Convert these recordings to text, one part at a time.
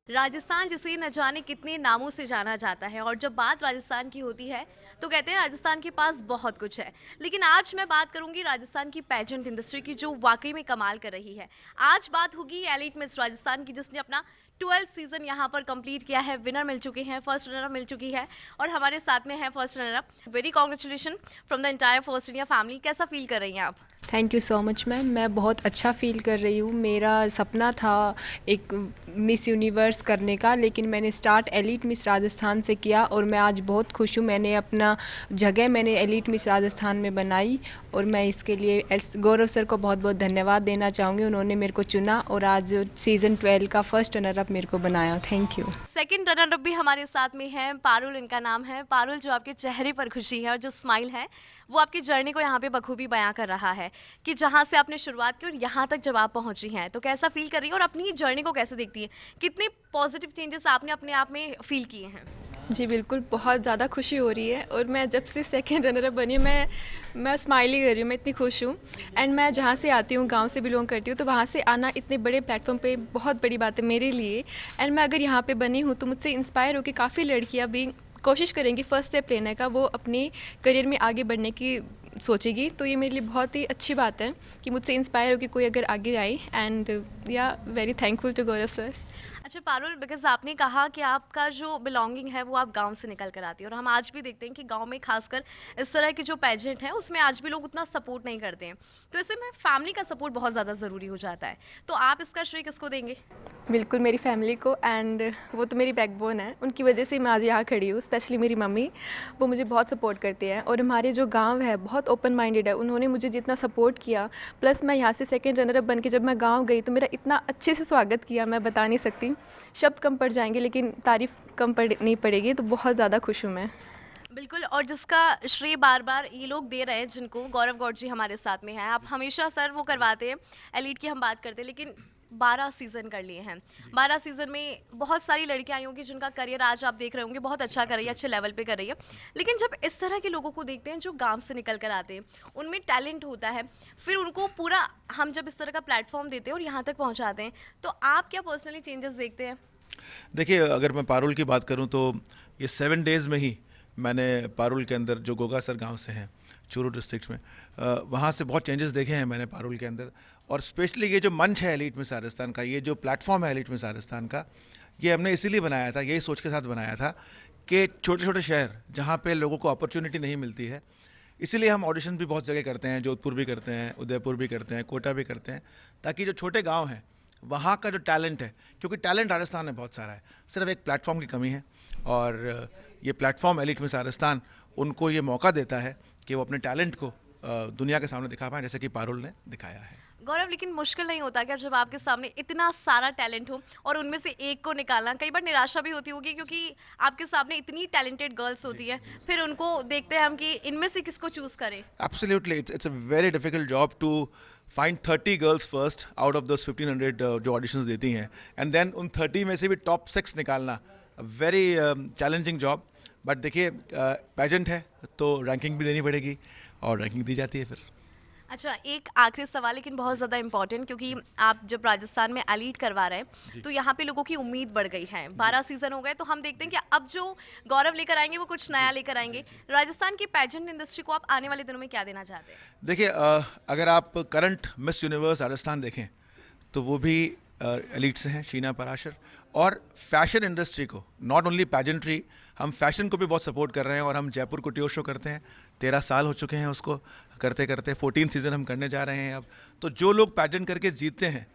राजस्थान जिसे न जाने कितने नामों से जाना जाता है और जब बात राजस्थान की होती है तो कहते हैं राजस्थान के पास बहुत कुछ है। लेकिन आज मैं बात करूंगी राजस्थान की पेजेंट इंडस्ट्री की जो वाकई में कमाल कर रही है। आज बात होगी एलिट मिस राजस्थान की जिसने अपना 12th सीजन यहाँ पर कंप्लीट किया है। विनर मिल चुके हैं, फर्स्ट रनर मिल चुकी है और हमारे साथ में है first runner up. Very congratulation from the entire first India family. कैसा फील कर रही हैं आप? Thank you so much ma'am. मैं बहुत अच्छा फ़ील कर रही हूँ। मेरा सपना था एक मिस यूनिवर्स करने का, लेकिन मैंने स्टार्ट एलिट मिस राजस्थान से किया और मैं आज बहुत खुश हूँ। मैंने अपना जगह एलिट मिस राजस्थान में बनाई और मैं इसके लिए गौरव सर को बहुत बहुत धन्यवाद देना चाहूँगी। उन्होंने मेरे को चुना और आज सीज़न 12 का फर्स्ट रनर अप मेरे को बनाया। Thank you. Second runner up भी हमारे साथ में है, पारुल इनका नाम है। पारुल, जो आपके चेहरे पर खुशी है और जो स्माइल है वो आपकी जर्नी को यहाँ पे बखूबी बयां कर रहा है कि जहाँ से आपने शुरुआत की और यहाँ तक जब आप पहुँची हैं तो कैसा फील कर रही है और अपनी जर्नी को कैसे देखती है? कितने पॉजिटिव चेंजेस आपने अपने आप में फील किए हैं? जी बिल्कुल, बहुत ज़्यादा खुशी हो रही है और मैं जब से सेकंड रनर अप बनी हूँ मैं स्माइल ही कर रही हूँ। मैं इतनी खुश हूँ एंड मैं जहाँ से आती हूँ, गांव से बिलोंग करती हूँ, तो वहाँ से आना इतने बड़े प्लेटफॉर्म पे बहुत बड़ी बात है मेरे लिए। एंड मैं अगर यहाँ पे बनी हूँ तो मुझसे इंस्पायर होकर काफ़ी लड़कियाँ भी कोशिश करेंगी फर्स्ट स्टेप लेने का, वो अपने करियर में आगे बढ़ने की सोचेगी। तो ये मेरे लिए बहुत ही अच्छी बात है कि मुझसे इंस्पायर होकर कोई अगर आगे आए। And yeah very thankful to Gaurav sir. अच्छा पारुल, बिकॉज आपने कहा कि आपका जो बिलोंगिंग है वो आप गांव से निकल कर आती है और हम आज भी देखते हैं कि गांव में खासकर इस तरह के जो पेजेंट हैं उसमें आज भी लोग उतना सपोर्ट नहीं करते हैं। तो ऐसे में फैमिली का सपोर्ट बहुत ज़्यादा ज़रूरी हो जाता है। तो आप इसका श्रेय किसको देंगे? बिल्कुल मेरी फैमिली को। एंड वो तो मेरी बैकबोन है, उनकी वजह से मैं आज यहाँ खड़ी हूँ। स्पेशली मेरी मम्मी, वो मुझे बहुत सपोर्ट करती है और हमारे जो गांव है बहुत ओपन माइंडेड है। उन्होंने मुझे जितना सपोर्ट किया, प्लस मैं यहाँ से सेकंड रनर अप बन के जब मैं गांव गई तो मेरा इतना अच्छे से स्वागत किया, मैं बता नहीं सकती। शब्द कम पड़ जाएंगे लेकिन तारीफ़ कम नहीं पड़ेगी। तो बहुत ज़्यादा खुश हूँ मैं। बिल्कुल, और जिसका श्रेय बार बार ये लोग दे रहे हैं जिनको, गौरव गौड़ जी हमारे साथ में हैं। आप हमेशा सर वो करवाते हैं, एलीट की हम बात करते हैं, लेकिन 12 सीज़न कर लिए हैं। 12 सीज़न में बहुत सारी लड़कियां आई होंगी जिनका करियर आज आप देख रहे होंगे बहुत अच्छा कर रही है, अच्छे लेवल पे कर रही है। लेकिन जब इस तरह के लोगों को देखते हैं जो गांव से निकल कर आते हैं, उनमें टैलेंट होता है, फिर उनको पूरा हम जब इस तरह का प्लेटफॉर्म देते हैं और यहाँ तक पहुँचाते हैं, तो आप क्या पर्सनली चेंजेस देखते हैं? देखिए, अगर मैं पारुल की बात करूं तो ये 7 डेज़ में ही मैंने पारुल के अंदर, जो गोगासर गांव से हैं, चूरू डिस्ट्रिक्ट में, वहाँ से बहुत चेंजेस देखे हैं मैंने पारुल के अंदर। और स्पेशली ये जो मंच है एलीट मिस राजस्थान का, ये जो प्लेटफॉर्म है एलीट मिस राजस्थान का, ये हमने इसीलिए बनाया था, यही सोच के साथ बनाया था कि छोटे छोटे शहर जहाँ पे लोगों को अपॉर्चुनिटी नहीं मिलती है, इसीलिए हम ऑडिशन भी बहुत जगह करते हैं, जोधपुर भी करते हैं, उदयपुर भी करते हैं, कोटा भी करते हैं, ताकि जो छोटे गाँव हैं वहाँ का जो टैलेंट है, क्योंकि टैलेंट राजस्थान में बहुत सारा है, सिर्फ एक प्लेटफॉर्म की कमी है। और ये प्लेटफॉर्म एलीट मिस राजस्थान उनको ये मौका देता है कि वो अपने टैलेंट को दुनिया के सामने दिखा पाएँ, जैसे कि पारुल ने दिखाया है। गौरव, लेकिन मुश्किल नहीं होता क्या जब आपके सामने इतना सारा टैलेंट हो और उनमें से एक को निकालना? कई बार निराशा भी होती होगी क्योंकि आपके सामने इतनी टैलेंटेड गर्ल्स होती हैं, फिर उनको देखते हैं हम कि इनमें से किसको चूज करें। Absolutely, it's a very difficult job to find 30 girls first out of दस 1500 जो ऑडिशंस देती हैं, एंड देन उन 30 में से भी टॉप 6 निकालना, वेरी चैलेंजिंग जॉब। बट देखिए, पेजेंट है तो रैंकिंग भी देनी पड़ेगी और रैंकिंग दी जाती है फिर। अच्छा, एक आखिरी सवाल, लेकिन बहुत ज़्यादा इंपॉर्टेंट, क्योंकि आप जब राजस्थान में एलीट करवा रहे हैं तो यहाँ पे लोगों की उम्मीद बढ़ गई है। 12 सीजन हो गए तो हम देखते हैं कि अब जो गौरव लेकर आएंगे वो कुछ नया लेकर आएंगे। राजस्थान की पेजेंट इंडस्ट्री को आप आने वाले दिनों में क्या देना चाहते हैं? देखिए, अगर आप करंट मिस यूनिवर्स राजस्थान देखें तो वो भी एलीट से हैं, शीना पराशर। और फैशन इंडस्ट्री को, नॉट ओनली पैजेंट्री, हम फैशन को भी बहुत सपोर्ट कर रहे हैं। और हम जयपुर कुटीर शो करते हैं, 13 साल हो चुके हैं उसको करते करते, 14 सीज़न हम करने जा रहे हैं अब। तो जो लोग पैजेंट करके जीतते हैं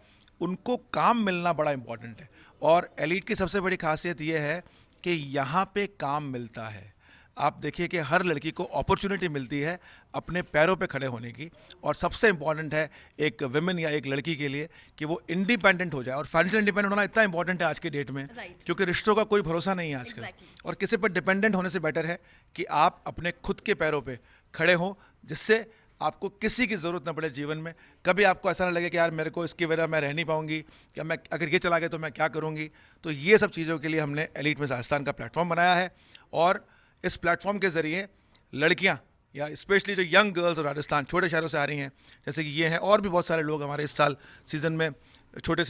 उनको काम मिलना बड़ा इंपॉर्टेंट है। और एलीट की सबसे बड़ी खासियत ये है कि यहाँ पे काम मिलता है। आप देखिए कि हर लड़की को अपॉर्चुनिटी मिलती है अपने पैरों पे खड़े होने की। और सबसे इम्पॉर्टेंट है एक विमेन या एक लड़की के लिए कि वो इंडिपेंडेंट हो जाए। और फाइनेंशियल इंडिपेंडेंट होना इतना इंपॉर्टेंट है आज के डेट में, क्योंकि रिश्तों का कोई भरोसा नहीं है आजकल। और किसी पर डिपेंडेंट होने से बेटर है कि आप अपने खुद के पैरों पे खड़े हों, जिससे आपको किसी की ज़रूरत ना पड़े जीवन में। कभी आपको ऐसा ना लगे कि यार मेरे को इसकी वजह मैं रह नहीं पाऊंगी, या मैं अगर ये चला गया तो मैं क्या करूंगी। तो ये सब चीज़ों के लिए हमने एलीट मिस राजस्थान का प्लेटफॉर्म बनाया है। और इस प्लेटफॉर्म के ज़रिए लड़कियां, या स्पेशली जो यंग गर्ल्स और राजस्थान छोटे शहरों से आ रही हैं, जैसे कि ये हैं, और भी बहुत सारे लोग हमारे इस साल सीज़न में छोटे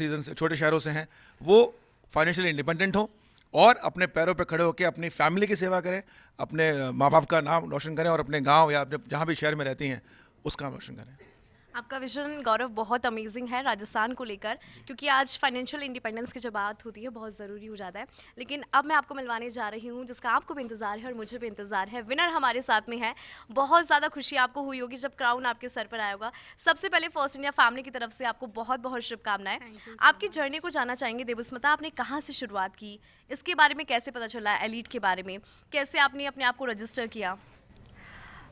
शहरों से हैं, वो फाइनेंशियली इंडिपेंडेंट हों और अपने पैरों पर खड़े होकर अपनी फैमिली की सेवा करें, अपने माँ बाप का नाम रोशन करें और अपने गांव या अपने जहाँ भी शहर में रहती हैं उसका नाम रोशन करें। आपका विजन गौरव बहुत अमेजिंग है राजस्थान को लेकर, क्योंकि आज फाइनेंशियल इंडिपेंडेंस की जब बात होती है बहुत ज़रूरी हो जाता है। लेकिन अब मैं आपको मिलवाने जा रही हूँ जिसका आपको भी इंतज़ार है और मुझे भी इंतज़ार है। विनर हमारे साथ में है। बहुत ज़्यादा खुशी आपको हुई होगी जब क्राउन आपके सर पर आया होगा। सबसे पहले फर्स्ट इंडिया फैमिली की तरफ से आपको बहुत बहुत शुभकामनाएं। आपकी जर्नी को जानना चाहेंगे देवस्मिता, आपने कहाँ से शुरुआत की, इसके बारे में कैसे पता चला, एलीट के बारे में कैसे आपने अपने आप को रजिस्टर किया?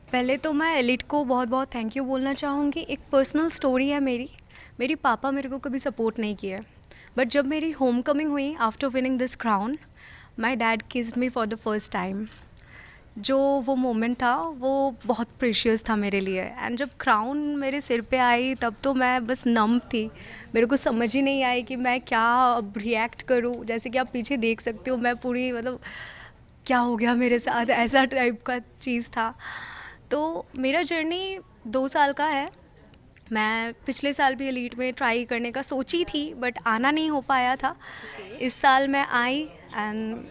पहले तो मैं एलिट को बहुत बहुत थैंक यू बोलना चाहूँगी। एक पर्सनल स्टोरी है मेरी पापा मेरे को कभी सपोर्ट नहीं किया, बट जब मेरी होम कमिंग हुई after winning this crown, my dad kissed me for the first time. जो वो मोमेंट था वो बहुत प्रेशियस था मेरे लिए। एंड जब क्राउन मेरे सिर पे आई तब तो मैं बस नम थी, मेरे को समझ ही नहीं आई कि मैं क्या अब रिएक्ट करूँ। जैसे कि आप पीछे देख सकते हो, मैं पूरी मतलब क्या हो गया मेरे साथ, ऐसा टाइप का चीज़ था। तो मेरा जर्नी 2 साल का है। मैं पिछले साल भी एलीट में ट्राई करने का सोची थी बट आना नहीं हो पाया था। इस साल मैं आई एंड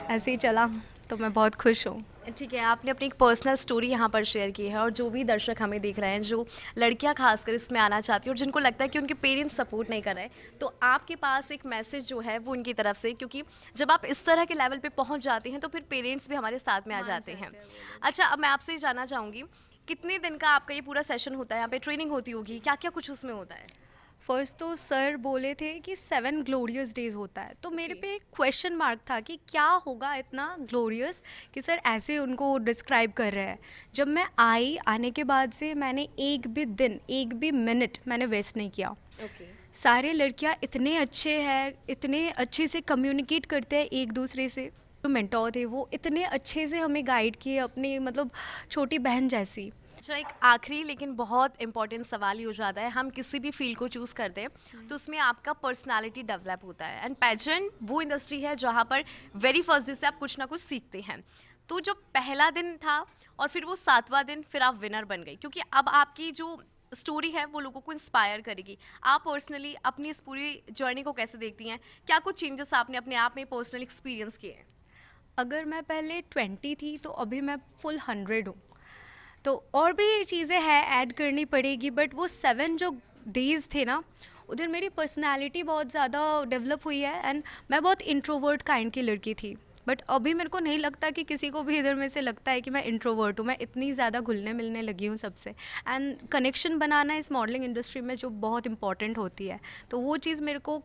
ऐसे ही चला, तो मैं बहुत खुश हूँ। ठीक है, आपने अपनी एक पर्सनल स्टोरी यहाँ पर शेयर की है और जो भी दर्शक हमें देख रहे हैं, जो लड़कियाँ खासकर इसमें आना चाहती हैं और जिनको लगता है कि उनके पेरेंट्स सपोर्ट नहीं कर रहे हैं, तो आपके पास एक मैसेज जो है वो उनकी तरफ से, क्योंकि जब आप इस तरह के लेवल पे पहुँच जाते हैं तो फिर पेरेंट्स भी हमारे साथ में आ जाते हैं। अच्छा, अब मैं आपसे ये जानना चाहूँगी, कितने दिन का आपका ये पूरा सेशन होता है? यहाँ पे ट्रेनिंग होती होगी, क्या क्या कुछ उसमें होता है? फर्स्ट तो सर बोले थे कि 7 ग्लोरियस डेज होता है, तो मेरे पे एक क्वेश्चन मार्क था कि क्या होगा इतना ग्लोरियस कि सर ऐसे उनको डिस्क्राइब कर रहे हैं। जब मैं आने के बाद से मैंने एक भी दिन, एक भी मिनट मैंने वेस्ट नहीं किया। सारे लड़कियां इतने अच्छे हैं, इतने अच्छे से कम्युनिकेट करते हैं एक दूसरे से। जो मेंटोर थे वो इतने अच्छे से हमें गाइड किए, अपनी मतलब छोटी बहन जैसी। अच्छा, एक आखिरी लेकिन बहुत इंपॉर्टेंट सवाल ही हो जाता है, हम किसी भी फील्ड को चूज़ करते हैं तो उसमें आपका पर्सनालिटी डेवलप होता है, एंड पेजेंट वो इंडस्ट्री है जहाँ पर वेरी फर्स्ट डे से आप कुछ ना कुछ सीखते हैं। तो जो पहला दिन था और फिर वो 7वां दिन, फिर आप विनर बन गई, क्योंकि अब आपकी जो स्टोरी है वो लोगों को इंस्पायर करेगी। आप पर्सनली अपनी इस पूरी जर्नी को कैसे देखती हैं? क्या कुछ चेंजेस आपने अपने आप में पर्सनली एक्सपीरियंस किए हैं? अगर मैं पहले 20 थी तो अभी मैं फुल 100 हूँ, तो और भी चीज़ें हैं ऐड करनी पड़ेगी। बट वो 7 जो डेज़ थे ना, उधर मेरी पर्सनालिटी बहुत ज़्यादा डेवलप हुई है। एंड मैं बहुत इंट्रोवर्ट काइंड की लड़की थी, बट अभी मेरे को नहीं लगता कि किसी को भी इधर में से लगता है कि मैं इंट्रोवर्ट हूँ। मैं इतनी ज़्यादा घुलने मिलने लगी हूँ सबसे। एंड कनेक्शन बनाना इस मॉडलिंग इंडस्ट्री में जो बहुत इंपॉर्टेंट होती है, तो वो चीज़ मेरे को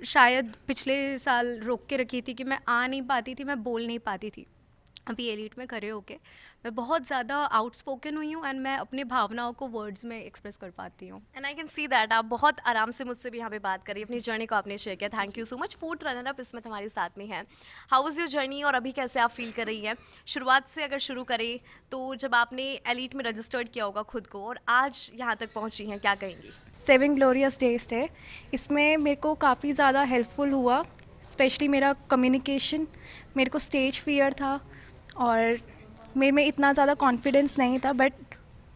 शायद पिछले साल रोक के रखी थी कि मैं आ नहीं पाती थी, मैं बोल नहीं पाती थी। अभी एलीट में खड़े होके मैं बहुत ज़्यादा आउटस्पोकन हुई हूँ एंड मैं अपनी भावनाओं को वर्ड्स में एक्सप्रेस कर पाती हूँ। And I can see that आप बहुत आराम से मुझसे भी यहाँ पे बात करी, अपनी जर्नी को आपने शेयर किया। Thank you so much. 4th runner up इसमें हमारे साथ में है। हाउ इज़ योर जर्नी और अभी कैसे आप फील कर रही हैं? शुरुआत से अगर शुरू करें तो जब आपने एलीट में रजिस्टर्ड किया होगा खुद को और आज यहाँ तक पहुँची हैं, क्या कहेंगी? 7 ग्लोरियस डेज थे, इसमें मेरे को काफ़ी ज़्यादा हेल्पफुल हुआ। स्पेशली मेरा कम्युनिकेशन, मेरे को स्टेज फियर था और मेरे में इतना ज़्यादा कॉन्फिडेंस नहीं था, बट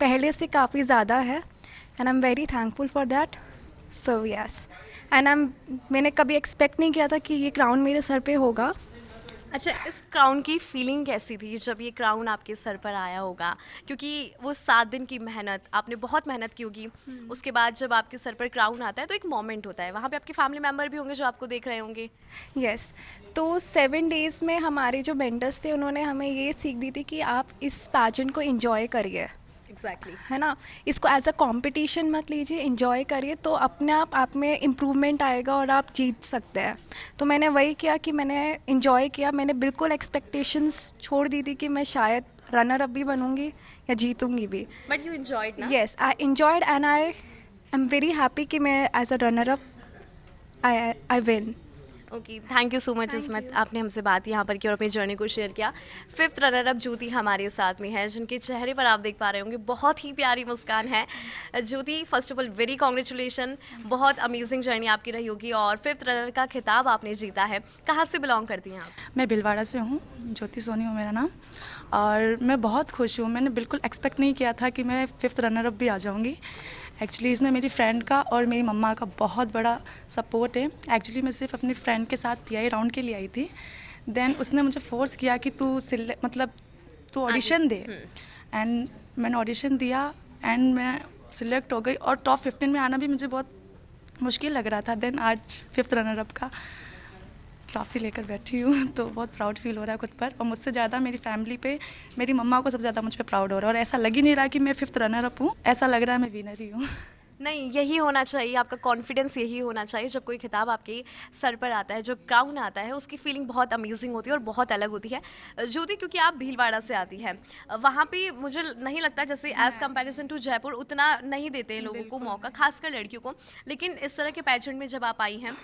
पहले से काफ़ी ज़्यादा है and I am very thankful for that. So yes, and मैंने कभी एक्सपेक्ट नहीं किया था कि ये क्राउन मेरे सर पे होगा। अच्छा, इस क्राउन की फीलिंग कैसी थी जब ये क्राउन आपके सर पर आया होगा? क्योंकि वो 7 दिन की मेहनत, आपने बहुत मेहनत की होगी। उसके बाद जब आपके सर पर क्राउन आता है तो एक मोमेंट होता है, वहाँ पे आपके फैमिली मेम्बर भी होंगे जो आपको देख रहे होंगे। यस, तो 7 डेज़ में हमारे जो मेंटर्स थे उन्होंने हमें ये सीख दी थी कि आप इस पैजेंट को एंजॉय करिए। एग्जैक्टली, है ना, इसको एज अ कंपटीशन मत लीजिए, एंजॉय करिए, तो अपने आप में इम्प्रूवमेंट आएगा और आप जीत सकते हैं। तो मैंने वही किया कि मैंने एंजॉय किया। मैंने बिल्कुल एक्सपेक्टेशंस छोड़ दी थी कि मैं शायद रनर अप भी बनूंगी या जीतूंगी भी। बट यू एंजॉयड ना? Yes, I enjoyed and I am very happy कि मैं as a runner up I win. Okay, thank you so much Ismat, आपने हमसे बात यहाँ पर की और अपनी जर्नी को शेयर किया। 5th रनर अप ज्योति हमारे साथ में है, जिनके चेहरे पर आप देख पा रहे होंगे बहुत ही प्यारी मुस्कान है। Jyoti, first of all very congratulation, बहुत अमेजिंग जर्नी आपकी रही होगी और 5th रनर का खिताब आपने जीता है। कहाँ से बिलोंग करती हैं आप? मैं भिलवाड़ा से हूँ, ज्योति सोनी हूँ मेरा नाम, और मैं बहुत खुश हूँ। मैंने बिल्कुल एक्सपेक्ट नहीं किया था कि मैं 5th रनर अप भी आ जाऊँगी एक्चुअली इसमें मेरी फ्रेंड का और मेरी मम्मा का बहुत बड़ा सपोर्ट है। एक्चुअली मैं सिर्फ अपनी फ्रेंड के साथ पीआई राउंड के लिए आई थी, देन उसने मुझे फोर्स किया कि तू ऑडिशन दे, एंड मैंने ऑडिशन दिया एंड मैं सिलेक्ट हो गई और टॉप 15 में आना भी मुझे बहुत मुश्किल लग रहा था। देन आज 5th रनर अप का ट्रॉफी लेकर बैठी हूँ, तो बहुत प्राउड फील हो रहा है खुद पर, और मुझसे ज़्यादा मेरी फैमिली पे, मेरी मम्मा को सबसे ज़्यादा मुझ पर प्राउड हो रहा है। और ऐसा लग ही नहीं रहा कि मैं 5th रनर अप हूँ, ऐसा लग रहा है मैं विनर ही हूँ। नहीं, यही होना चाहिए, आपका कॉन्फिडेंस यही होना चाहिए। जब कोई खिताब आपके सर पर आता है, जो क्राउन आता है, उसकी फीलिंग बहुत अमेजिंग होती है और बहुत अलग होती है। ज्योति, क्योंकि आप भीलवाड़ा से आती हैं, वहाँ पे मुझे नहीं लगता जैसे एज कंपैरिजन टू जयपुर उतना नहीं देते हैं लोगों को मौका, खासकर लड़कियों को। लेकिन इस तरह के पैजेंट में जब आप आई हैं,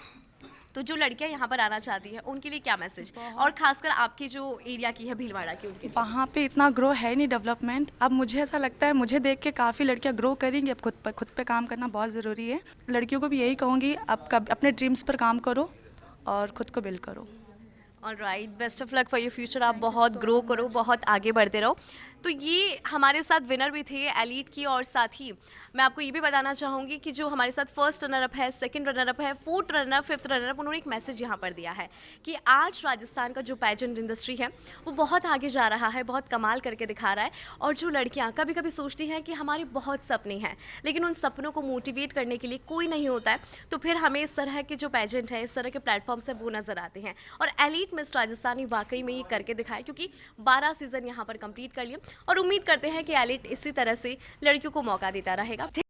तो जो लड़कियां यहाँ पर आना चाहती हैं उनके लिए क्या मैसेज, और खासकर आपकी जो एरिया की है भीलवाड़ा की, उनके लिए? वहाँ पे इतना ग्रो है नहीं डेवलपमेंट। अब मुझे ऐसा लगता है, मुझे देख के काफ़ी लड़कियाँ ग्रो करेंगी। अब खुद पे काम करना बहुत ज़रूरी है। लड़कियों को भी यही कहूँगी, अब अपने ड्रीम्स पर काम करो और ख़ुद को बिल्ड करो। Alright, best of luck for your future. आप बहुत ग्रो करो, बहुत आगे बढ़ते रहो। तो ये हमारे साथ विनर भी थे एलीट की, और साथ ही मैं आपको ये भी बताना चाहूँगी कि जो हमारे साथ फर्स्ट रनर अप है, सेकंड रनर अप है, 4th runner up, 5th runner up, उन्होंने एक मैसेज यहाँ पर दिया है कि आज राजस्थान का जो पैजेंट इंडस्ट्री है वो बहुत आगे जा रहा है, बहुत कमाल करके दिखा रहा है। और जो लड़कियाँ कभी कभी सोचती हैं कि हमारे बहुत सपने हैं, लेकिन उन सपनों को मोटिवेट करने के लिए कोई नहीं होता है, तो फिर हमें इस तरह के जो पैजेंट है, इस तरह के प्लेटफॉर्म्स है, वो नज़र आते हैं। और एलीट मिस राजस्थानी वाकई में ये करके दिखाए, क्योंकि 12 सीज़न यहाँ पर कंप्लीट कर लिए, और उम्मीद करते हैं कि एलीट इसी तरह से लड़कियों को मौका देता रहेगा।